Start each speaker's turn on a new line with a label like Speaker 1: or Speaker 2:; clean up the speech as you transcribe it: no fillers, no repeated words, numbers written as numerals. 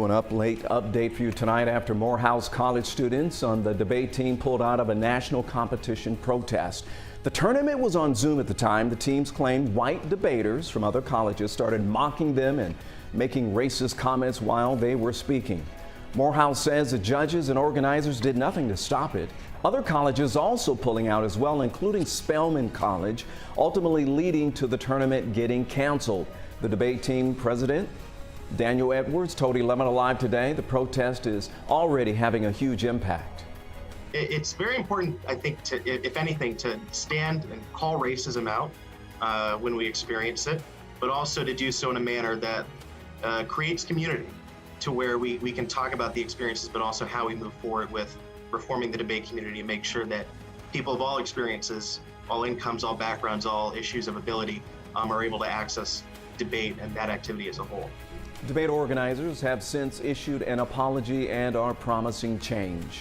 Speaker 1: An update for you tonight after Morehouse college students on the debate team pulled out of a national competition protest. The tournament was on Zoom at the time. The teams claimed white debaters from other colleges started mocking them and making racist comments while they were speaking. Morehouse says the judges and organizers did nothing to stop it. Other colleges also pulling out as well, including Spelman College, ultimately leading to the tournament getting canceled. The debate team president Daniel Edwards told 11 Alive today the protest is already having a huge impact.
Speaker 2: It's very important, I think, to, if anything, to stand and call racism out when we experience it, but also to do so in a manner that creates community to where we can talk about the experiences, but also how we move forward with reforming the debate community and make sure that people of all experiences, all incomes, all backgrounds, all issues of ability are able to access debate and that activity as a whole.
Speaker 1: Debate organizers have since issued an apology and are promising change.